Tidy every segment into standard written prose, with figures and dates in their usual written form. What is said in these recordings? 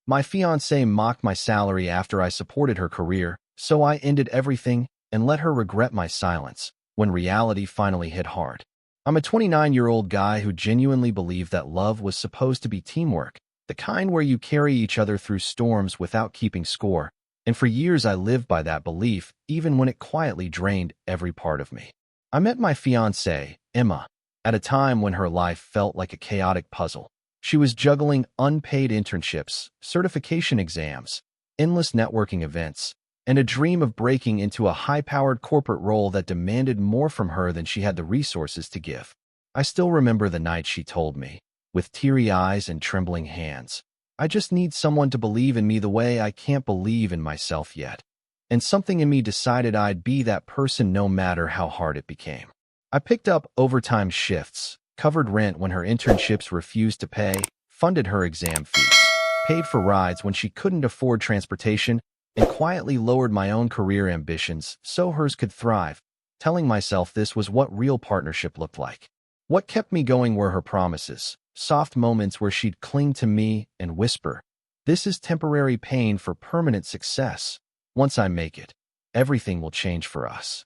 My fiancée mocked my salary after I supported her career, so I ended everything and let her regret my silence when reality finally hit hard. I'm a 29-year-old guy who genuinely believed that love was supposed to be teamwork, the kind where you carry each other through storms without keeping score, and for years I lived by that belief, even when it quietly drained every part of me. I met my fiancée, Emma, at a time when her life felt like a chaotic puzzle. She was juggling unpaid internships, certification exams, endless networking events, and a dream of breaking into a high-powered corporate role that demanded more from her than she had the resources to give. I still remember the night she told me, with teary eyes and trembling hands, "I just need someone to believe in me the way I can't believe in myself yet." And something in me decided I'd be that person no matter how hard it became. I picked up overtime shifts, covered rent when her internships refused to pay, funded her exam fees, paid for rides when she couldn't afford transportation, and quietly lowered my own career ambitions so hers could thrive, telling myself this was what real partnership looked like. What kept me going were her promises, soft moments where she'd cling to me and whisper, "This is temporary pain for permanent success. Once I make it, everything will change for us."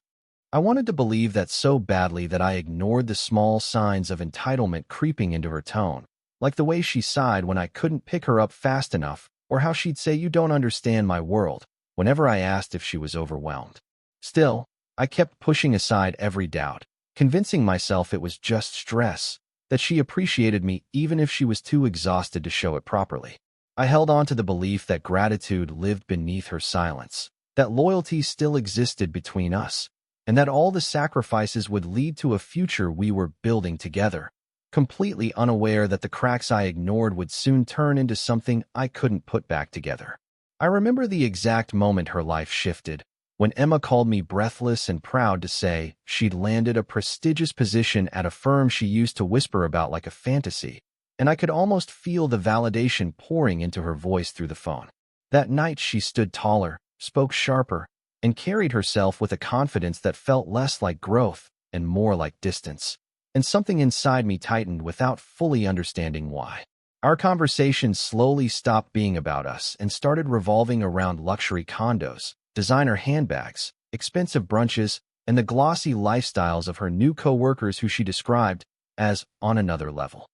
I wanted to believe that so badly that I ignored the small signs of entitlement creeping into her tone, like the way she sighed when I couldn't pick her up fast enough, or how she'd say, "You don't understand my world," whenever I asked if she was overwhelmed. Still, I kept pushing aside every doubt, convincing myself it was just stress, that she appreciated me even if she was too exhausted to show it properly. I held on to the belief that gratitude lived beneath her silence, that loyalty still existed between us, and that all the sacrifices would lead to a future we were building together, completely unaware that the cracks I ignored would soon turn into something I couldn't put back together. I remember the exact moment her life shifted, when Emma called me breathless and proud to say she'd landed a prestigious position at a firm she used to whisper about like a fantasy, and I could almost feel the validation pouring into her voice through the phone. That night she stood taller, spoke sharper, and carried herself with a confidence that felt less like growth and more like distance. And something inside me tightened without fully understanding why. Our conversation slowly stopped being about us and started revolving around luxury condos, designer handbags, expensive brunches, and the glossy lifestyles of her new co-workers who she described as on another level.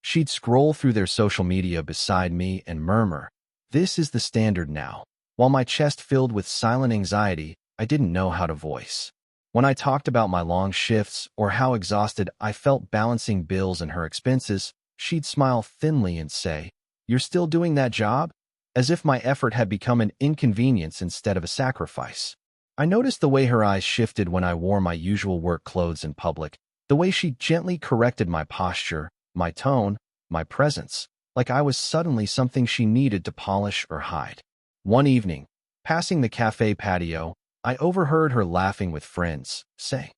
She'd scroll through their social media beside me and murmur, "This is the standard now," while my chest filled with silent anxiety I didn't know how to voice. When I talked about my long shifts or how exhausted I felt balancing bills and her expenses, she'd smile thinly and say, "You're still doing that job?" As if my effort had become an inconvenience instead of a sacrifice. I noticed the way her eyes shifted when I wore my usual work clothes in public, the way she gently corrected my posture, my tone, my presence, like I was suddenly something she needed to polish or hide. One evening, passing the cafe patio, I overheard her laughing with friends, saying,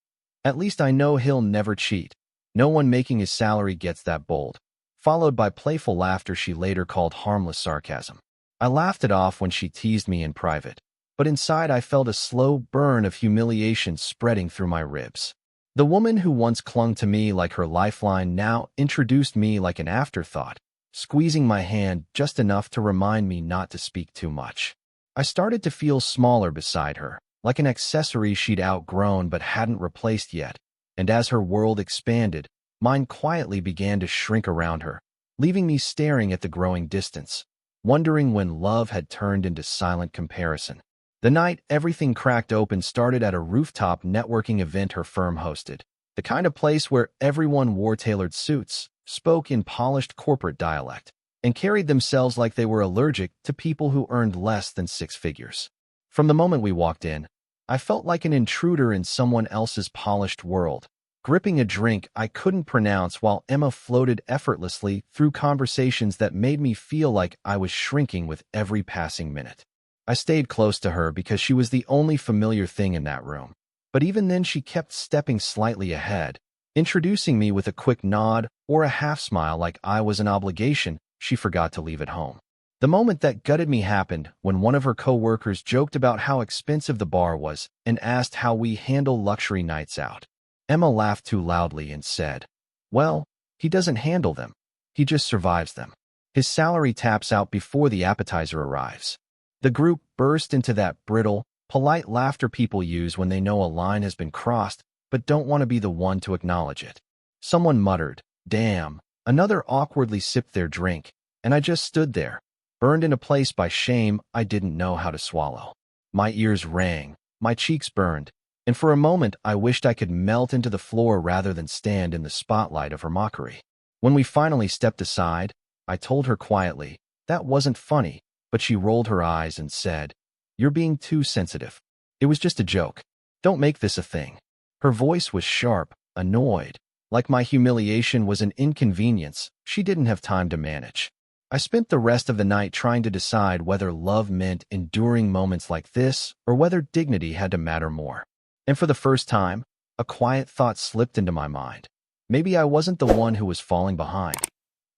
"At least I know he'll never cheat. No one making his salary gets that bold," followed by playful laughter she later called harmless sarcasm. I laughed it off when she teased me in private, but inside I felt a slow burn of humiliation spreading through my ribs. The woman who once clung to me like her lifeline now introduced me like an afterthought, squeezing my hand just enough to remind me not to speak too much. I started to feel smaller beside her, like an accessory she'd outgrown but hadn't replaced yet, and as her world expanded, mine quietly began to shrink around her, leaving me staring at the growing distance, wondering when love had turned into silent comparison. The night everything cracked open started at a rooftop networking event her firm hosted, the kind of place where everyone wore tailored suits, spoke in polished corporate dialect, and carried themselves like they were allergic to people who earned less than six figures. From the moment we walked in, I felt like an intruder in someone else's polished world, gripping a drink I couldn't pronounce while Emma floated effortlessly through conversations that made me feel like I was shrinking with every passing minute. I stayed close to her because she was the only familiar thing in that room, but even then she kept stepping slightly ahead, introducing me with a quick nod or a half smile like I was an obligation she forgot to leave at home. The moment that gutted me happened when one of her co-workers joked about how expensive the bar was and asked how we handle luxury nights out. Emma laughed too loudly and said, "Well, he doesn't handle them. He just survives them." His salary taps out before the appetizer arrives. The group burst into that brittle, polite laughter people use when they know a line has been crossed but don't want to be the one to acknowledge it. Someone muttered, "Damn." Another awkwardly sipped their drink, and I just stood there, burned into place by shame I didn't know how to swallow. My ears rang, my cheeks burned, and for a moment I wished I could melt into the floor rather than stand in the spotlight of her mockery. When we finally stepped aside, I told her quietly, "That wasn't funny," but she rolled her eyes and said, "You're being too sensitive. It was just a joke. Don't make this a thing." Her voice was sharp, annoyed, like my humiliation was an inconvenience she didn't have time to manage. I spent the rest of the night trying to decide whether love meant enduring moments like this or whether dignity had to matter more. And for the first time, a quiet thought slipped into my mind. Maybe I wasn't the one who was falling behind.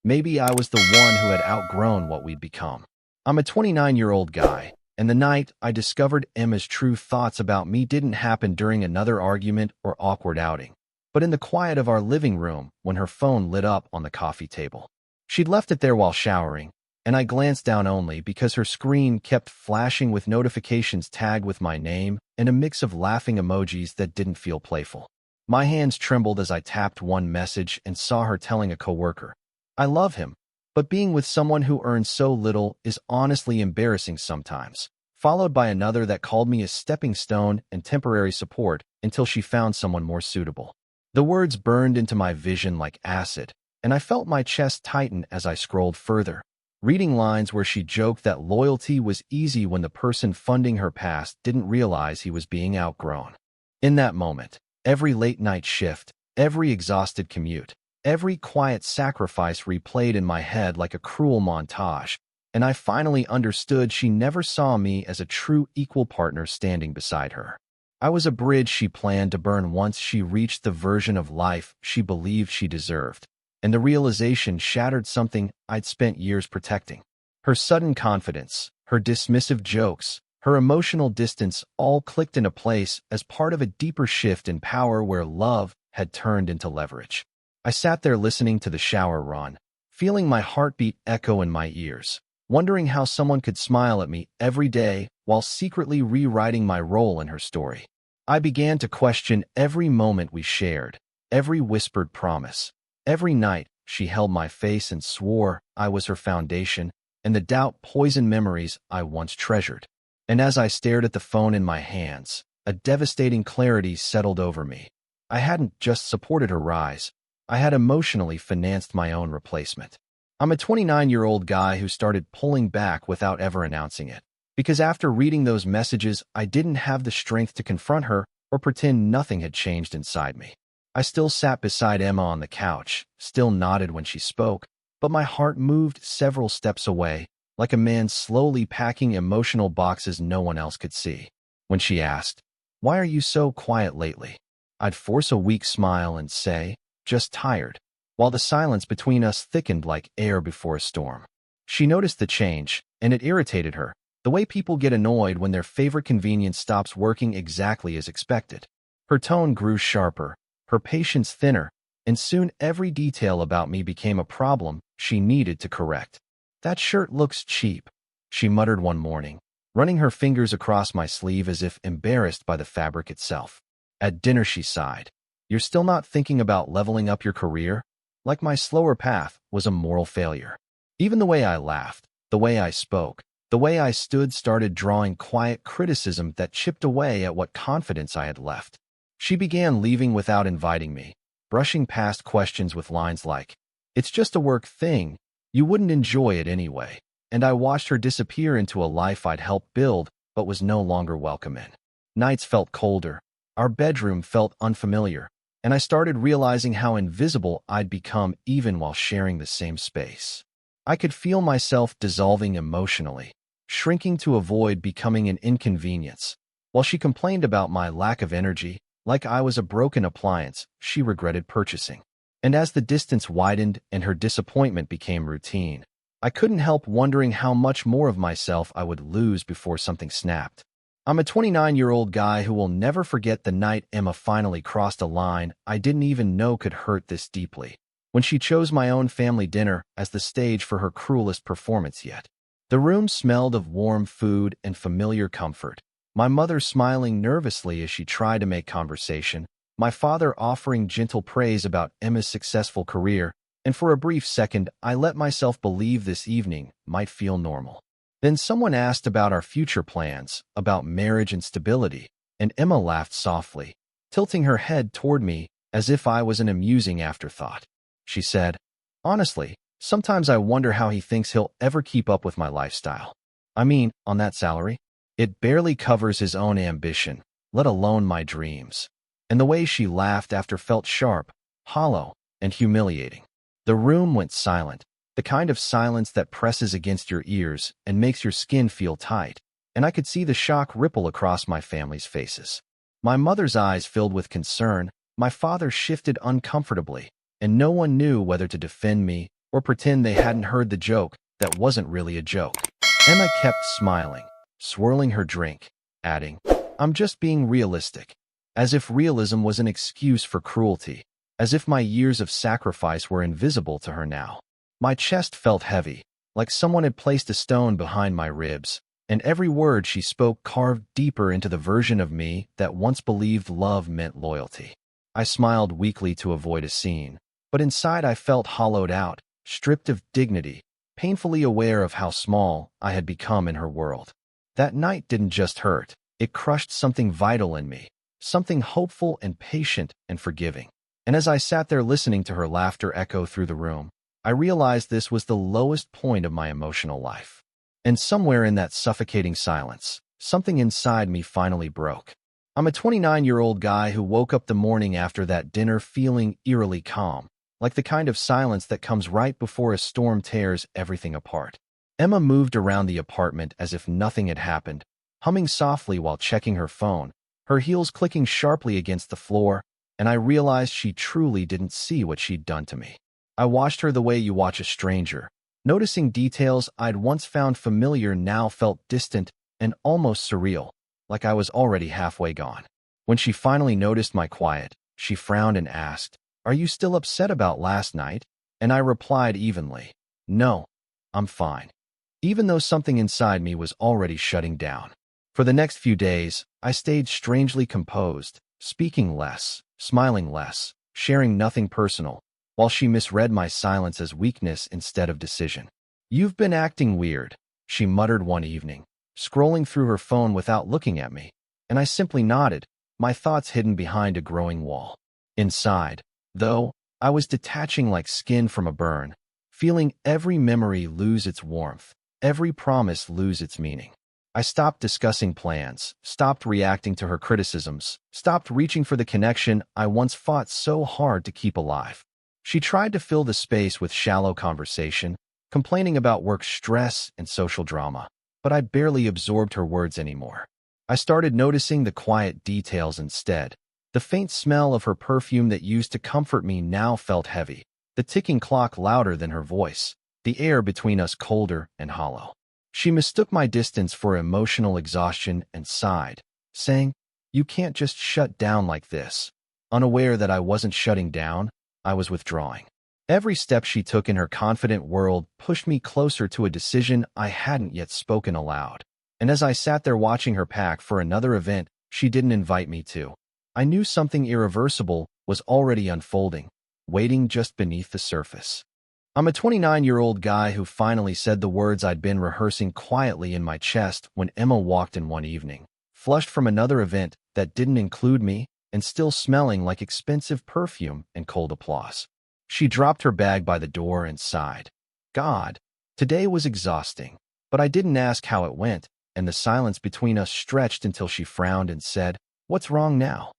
Maybe I was the one who had outgrown what we'd become. I'm a 29-year-old guy, and the night I discovered Emma's true thoughts about me didn't happen during another argument or awkward outing, but in the quiet of our living room when her phone lit up on the coffee table. She'd left it there while showering, and I glanced down only because her screen kept flashing with notifications tagged with my name and a mix of laughing emojis that didn't feel playful. My hands trembled as I tapped one message and saw her telling a coworker, "I love him, but being with someone who earns so little is honestly embarrassing sometimes," followed by another that called me a stepping stone and temporary support until she found someone more suitable. The words burned into my vision like acid, and I felt my chest tighten as I scrolled further, reading lines where she joked that loyalty was easy when the person funding her past didn't realize he was being outgrown. In that moment, every late-night shift, every exhausted commute, every quiet sacrifice replayed in my head like a cruel montage, and I finally understood she never saw me as a true equal partner standing beside her. I was a bridge she planned to burn once she reached the version of life she believed she deserved, and the realization shattered something I'd spent years protecting. Her sudden confidence, her dismissive jokes, her emotional distance all clicked into place as part of a deeper shift in power where love had turned into leverage. I sat there listening to the shower run, feeling my heartbeat echo in my ears, wondering how someone could smile at me every day while secretly rewriting my role in her story. I began to question every moment we shared, every whispered promise. Every night, she held my face and swore I was her foundation, and the doubt poisoned memories I once treasured. And as I stared at the phone in my hands, a devastating clarity settled over me. I hadn't just supported her rise, I had emotionally financed my own replacement. I'm a 29-year-old guy who started pulling back without ever announcing it, because after reading those messages, I didn't have the strength to confront her or pretend nothing had changed inside me. I still sat beside Emma on the couch, still nodded when she spoke, but my heart moved several steps away, like a man slowly packing emotional boxes no one else could see. When she asked, "Why are you so quiet lately?" I'd force a weak smile and say, "Just tired," while the silence between us thickened like air before a storm. She noticed the change, and it irritated her, the way people get annoyed when their favorite convenience stops working exactly as expected. Her tone grew sharper, her patience thinner, and soon every detail about me became a problem she needed to correct. "That shirt looks cheap," she muttered one morning, running her fingers across my sleeve as if embarrassed by the fabric itself. At dinner she sighed, "You're still not thinking about leveling up your career?" Like my slower path was a moral failure. Even the way I laughed, the way I spoke, the way I stood started drawing quiet criticism that chipped away at what confidence I had left. She began leaving without inviting me, brushing past questions with lines like, "It's just a work thing, you wouldn't enjoy it anyway," and I watched her disappear into a life I'd helped build but was no longer welcome in. Nights felt colder, our bedroom felt unfamiliar, and I started realizing how invisible I'd become even while sharing the same space. I could feel myself dissolving emotionally, shrinking to avoid becoming an inconvenience. While she complained about my lack of energy, like I was a broken appliance she regretted purchasing. And as the distance widened and her disappointment became routine, I couldn't help wondering how much more of myself I would lose before something snapped. I'm a 29-year-old guy who will never forget the night Emma finally crossed a line I didn't even know could hurt this deeply. when she chose my own family dinner as the stage for her cruelest performance yet. The room smelled of warm food and familiar comfort, my mother smiling nervously as she tried to make conversation, my father offering gentle praise about Emma's successful career, and for a brief second I let myself believe this evening might feel normal. Then someone asked about our future plans, about marriage and stability, and Emma laughed softly, tilting her head toward me as if I was an amusing afterthought. She said, "Honestly, sometimes I wonder how he thinks he'll ever keep up with my lifestyle. I mean, on that salary, it barely covers his own ambition, let alone my dreams." And the way she laughed after felt sharp, hollow, and humiliating. The room went silent, the kind of silence that presses against your ears and makes your skin feel tight, and I could see the shock ripple across my family's faces. My mother's eyes filled with concern, my father shifted uncomfortably, and no one knew whether to defend me or pretend they hadn't heard the joke that wasn't really a joke. Emma kept smiling, swirling her drink, adding, "I'm just being realistic," as if realism was an excuse for cruelty, as if my years of sacrifice were invisible to her now. My chest felt heavy, like someone had placed a stone behind my ribs, and every word she spoke carved deeper into the version of me that once believed love meant loyalty. I smiled weakly to avoid a scene, but inside I felt hollowed out, stripped of dignity, painfully aware of how small I had become in her world. That night didn't just hurt, it crushed something vital in me, something hopeful and patient and forgiving. And as I sat there listening to her laughter echo through the room, I realized this was the lowest point of my emotional life. And somewhere in that suffocating silence, something inside me finally broke. I'm a 29-year-old guy who woke up the morning after that dinner feeling eerily calm, like the kind of silence that comes right before a storm tears everything apart. Emma moved around the apartment as if nothing had happened, humming softly while checking her phone, her heels clicking sharply against the floor, and I realized she truly didn't see what she'd done to me. I watched her the way you watch a stranger, noticing details I'd once found familiar now felt distant and almost surreal, like I was already halfway gone. When she finally noticed my quiet, she frowned and asked, "Are you still upset about last night?" And I replied evenly, "No, I'm fine," even though something inside me was already shutting down. For the next few days, I stayed strangely composed, speaking less, smiling less, sharing nothing personal, while she misread my silence as weakness instead of decision. "You've been acting weird," she muttered one evening, scrolling through her phone without looking at me, and I simply nodded, my thoughts hidden behind a growing wall. Inside, though, I was detaching like skin from a burn, feeling every memory lose its warmth, every promise lose its meaning. I stopped discussing plans, stopped reacting to her criticisms, stopped reaching for the connection I once fought so hard to keep alive. She tried to fill the space with shallow conversation, complaining about work stress and social drama, but I barely absorbed her words anymore. I started noticing the quiet details instead. The faint smell of her perfume that used to comfort me now felt heavy, the ticking clock louder than her voice, the air between us colder and hollow. She mistook my distance for emotional exhaustion and sighed, saying, "You can't just shut down like this." Unaware that I wasn't shutting down, I was withdrawing. Every step she took in her confident world pushed me closer to a decision I hadn't yet spoken aloud. And as I sat there watching her pack for another event she didn't invite me to, I knew something irreversible was already unfolding, waiting just beneath the surface. I'm a 29-year-old guy who finally said the words I'd been rehearsing quietly in my chest when Emma walked in one evening, flushed from another event that didn't include me and still smelling like expensive perfume and cold applause. She dropped her bag by the door and sighed. God, today was exhausting, but I didn't ask how it went, and the silence between us stretched until she frowned and said, "What's wrong now?"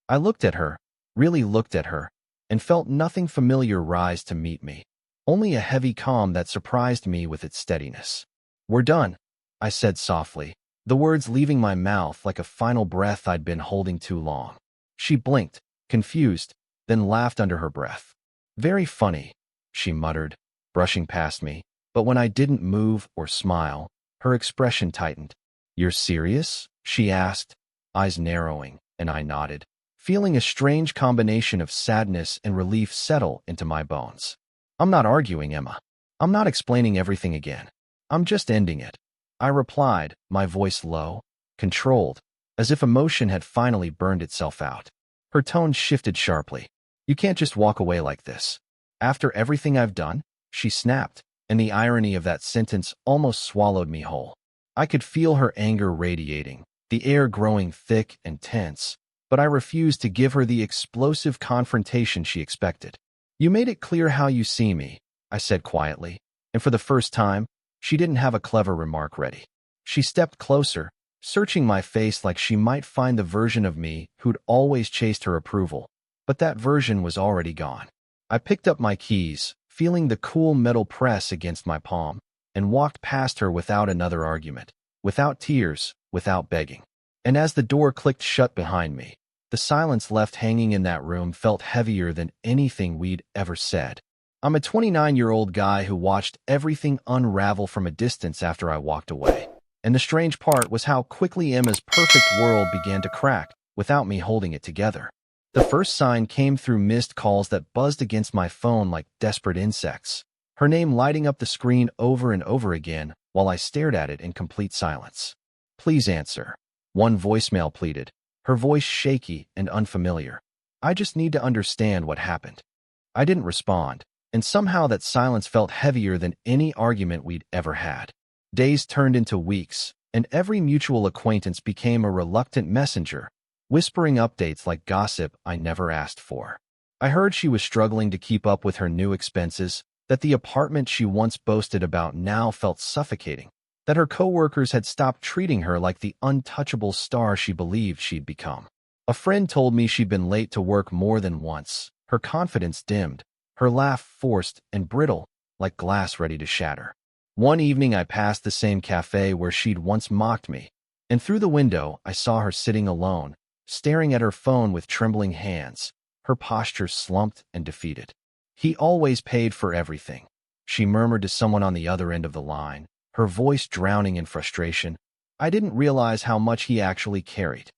I looked at her, really looked at her, and felt nothing familiar rise to meet me, only a heavy calm that surprised me with its steadiness. "We're done," I said softly, the words leaving my mouth like a final breath I'd been holding too long. She blinked, confused, then laughed under her breath. "Very funny," she muttered, brushing past me, but when I didn't move or smile, her expression tightened. "You're serious?" she asked, eyes narrowing, and I nodded, feeling a strange combination of sadness and relief settle into my bones. I'm not arguing, Emma. I'm not explaining everything again. I'm just ending it. I replied, my voice low, controlled, as if emotion had finally burned itself out. Her tone shifted sharply. You can't just walk away like this. After everything I've done, she snapped, and the irony of that sentence almost swallowed me whole. I could feel her anger radiating, the air growing thick and tense, but I refused to give her the explosive confrontation she expected. You made it clear how you see me, I said quietly, and for the first time, she didn't have a clever remark ready. She stepped closer, searching my face like she might find the version of me who'd always chased her approval, but that version was already gone. I picked up my keys, feeling the cool metal press against my palm, and walked past her without another argument, without tears, without begging. And as the door clicked shut behind me, the silence left hanging in that room felt heavier than anything we'd ever said. I'm a 29-year-old guy who watched everything unravel from a distance after I walked away. And the strange part was how quickly Emma's perfect world began to crack without me holding it together. The first sign came through missed calls that buzzed against my phone like desperate insects, her name lighting up the screen over and over again while I stared at it in complete silence. Please answer. One voicemail pleaded, her voice shaky and unfamiliar. I just need to understand what happened. I didn't respond, and somehow that silence felt heavier than any argument we'd ever had. Days turned into weeks, and every mutual acquaintance became a reluctant messenger, whispering updates like gossip I never asked for. I heard she was struggling to keep up with her new expenses, that the apartment she once boasted about now felt suffocating, that her coworkers had stopped treating her like the untouchable star she believed she'd become. A friend told me she'd been late to work more than once, her confidence dimmed, her laugh forced and brittle, like glass ready to shatter. One evening I passed the same cafe where she'd once mocked me, and through the window I saw her sitting alone, staring at her phone with trembling hands, her posture slumped and defeated. He always paid for everything, she murmured to someone on the other end of the line, her voice drowning in frustration. I didn't realize how much he actually carried.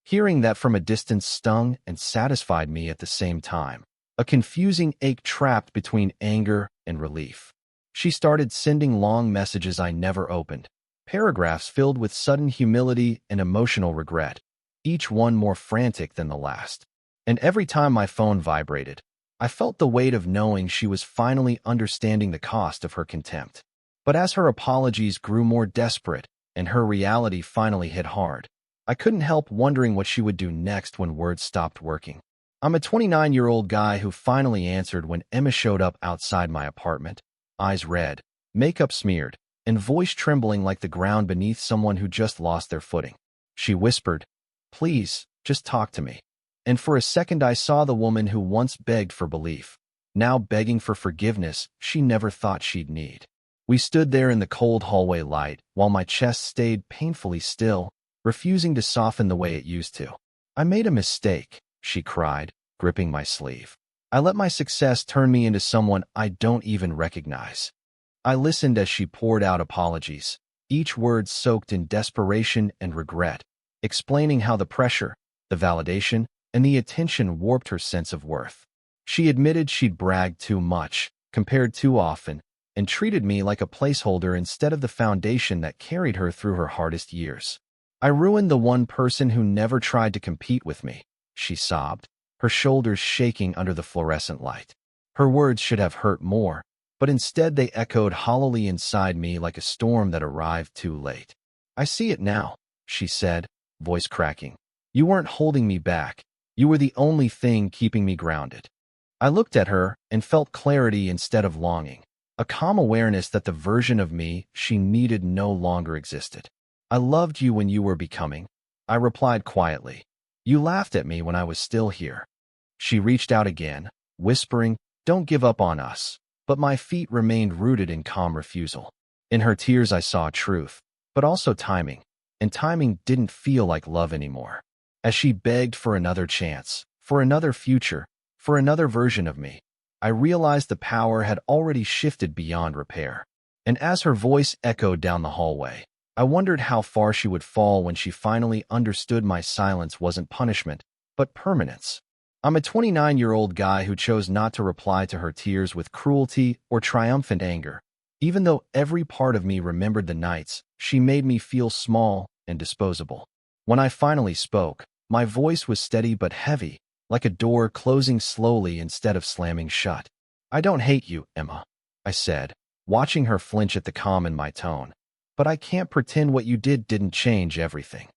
Hearing that from a distance stung and satisfied me at the same time, a confusing ache trapped between anger and relief. She started sending long messages I never opened, paragraphs filled with sudden humility and emotional regret, each one more frantic than the last. And every time my phone vibrated, I felt the weight of knowing she was finally understanding the cost of her contempt. But as her apologies grew more desperate and her reality finally hit hard, I couldn't help wondering what she would do next when words stopped working. I'm a 29-year-old guy who finally answered when Emma showed up outside my apartment, eyes red, makeup smeared, and voice trembling like the ground beneath someone who just lost their footing. She whispered, "Please, just talk to me." And for a second I saw the woman who once begged for belief, now begging for forgiveness she never thought she'd need. We stood there in the cold hallway light while my chest stayed painfully still, refusing to soften the way it used to. "I made a mistake," she cried, gripping my sleeve. "I let my success turn me into someone I don't even recognize." I listened as she poured out apologies, each word soaked in desperation and regret, explaining how the pressure, the validation, and the attention warped her sense of worth. She admitted she'd bragged too much, compared too often, and treated me like a placeholder instead of the foundation that carried her through her hardest years. "I ruined the one person who never tried to compete with me," she sobbed, her shoulders shaking under the fluorescent light. Her words should have hurt more, but instead they echoed hollowly inside me like a storm that arrived too late. "I see it now," she said, voice cracking. "You weren't holding me back. You were the only thing keeping me grounded." I looked at her and felt clarity instead of longing, a calm awareness that the version of me she needed no longer existed. "I loved you when you were becoming," I replied quietly. "You laughed at me when I was still here." She reached out again, whispering, "Don't give up on us," but my feet remained rooted in calm refusal. In her tears I saw truth, but also timing, and timing didn't feel like love anymore. As she begged for another chance, for another future, for another version of me, I realized the power had already shifted beyond repair. And as her voice echoed down the hallway, I wondered how far she would fall when she finally understood my silence wasn't punishment, but permanence. I'm a 29-year-old guy who chose not to reply to her tears with cruelty or triumphant anger. Even though every part of me remembered the nights, she made me feel small and disposable. When I finally spoke, my voice was steady but heavy, like a door closing slowly instead of slamming shut. "I don't hate you, Emma," I said, watching her flinch at the calm in my tone. "But I can't pretend what you did didn't change everything."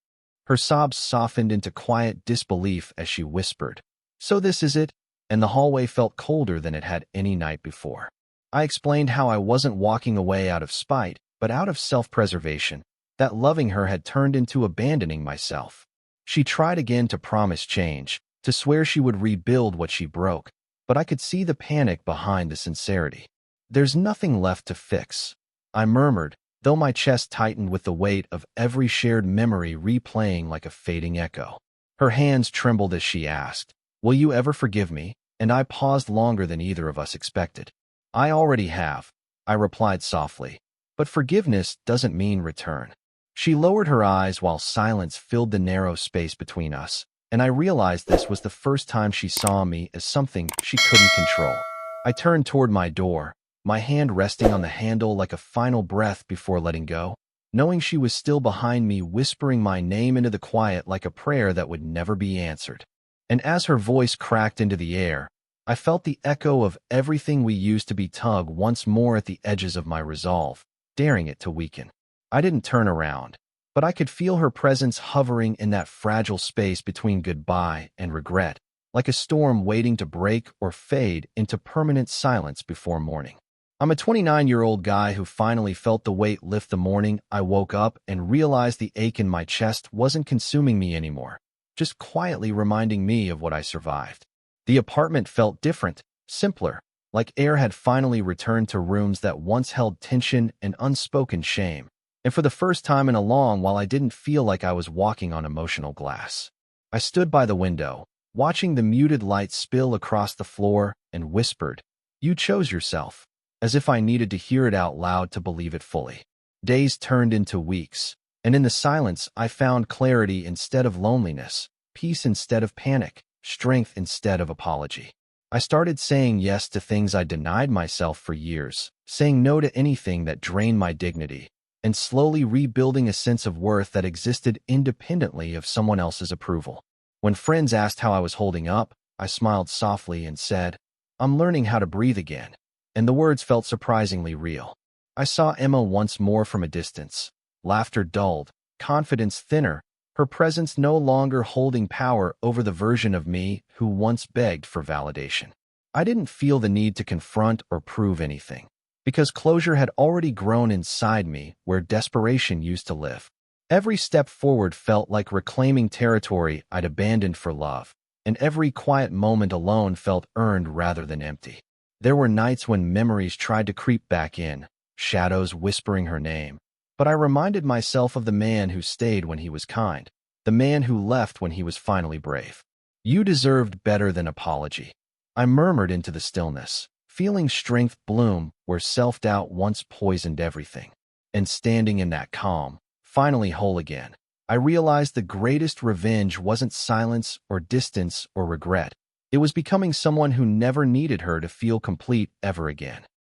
Her sobs softened into quiet disbelief as she whispered, "So this is it?" And the hallway felt colder than it had any night before. I explained how I wasn't walking away out of spite, but out of self-preservation, that loving her had turned into abandoning myself. She tried again to promise change, to swear she would rebuild what she broke, but I could see the panic behind the sincerity. "There's nothing left to fix," I murmured, though my chest tightened with the weight of every shared memory replaying like a fading echo. Her hands trembled as she asked, "Will you ever forgive me?" And I paused longer than either of us expected. "I already have," I replied softly, "but forgiveness doesn't mean return." She lowered her eyes while silence filled the narrow space between us, and I realized this was the first time she saw me as something she couldn't control. I turned toward my door, my hand resting on the handle like a final breath before letting go, knowing she was still behind me, whispering my name into the quiet like a prayer that would never be answered. And as her voice cracked into the air, I felt the echo of everything we used to be tug once more at the edges of my resolve, daring it to weaken. I didn't turn around, but I could feel her presence hovering in that fragile space between goodbye and regret, like a storm waiting to break or fade into permanent silence before morning. I'm a 29-year-old guy who finally felt the weight lift the morning I woke up and realized the ache in my chest wasn't consuming me anymore, just quietly reminding me of what I survived. The apartment felt different, simpler, like air had finally returned to rooms that once held tension and unspoken shame. And for the first time in a long while, I didn't feel like I was walking on emotional glass. I stood by the window, watching the muted light spill across the floor, and whispered, "You chose yourself," as if I needed to hear it out loud to believe it fully. Days turned into weeks, and in the silence I found clarity instead of loneliness, peace instead of panic, strength instead of apology. I started saying yes to things I denied myself for years, saying no to anything that drained my dignity, and slowly rebuilding a sense of worth that existed independently of someone else's approval. When friends asked how I was holding up, I smiled softly and said, "I'm learning how to breathe again." And the words felt surprisingly real. I saw Emma once more from a distance, laughter dulled, confidence thinner, her presence no longer holding power over the version of me who once begged for validation. I didn't feel the need to confront or prove anything, because closure had already grown inside me where desperation used to live. Every step forward felt like reclaiming territory I'd abandoned for love, and every quiet moment alone felt earned rather than empty. There were nights when memories tried to creep back in, shadows whispering her name, but I reminded myself of the man who stayed when he was kind, the man who left when he was finally brave. "You deserved better than apology," I murmured into the stillness, feeling strength bloom where self-doubt once poisoned everything. And standing in that calm, finally whole again, I realized the greatest revenge wasn't silence or distance or regret. It was becoming someone who never needed her to feel complete ever again.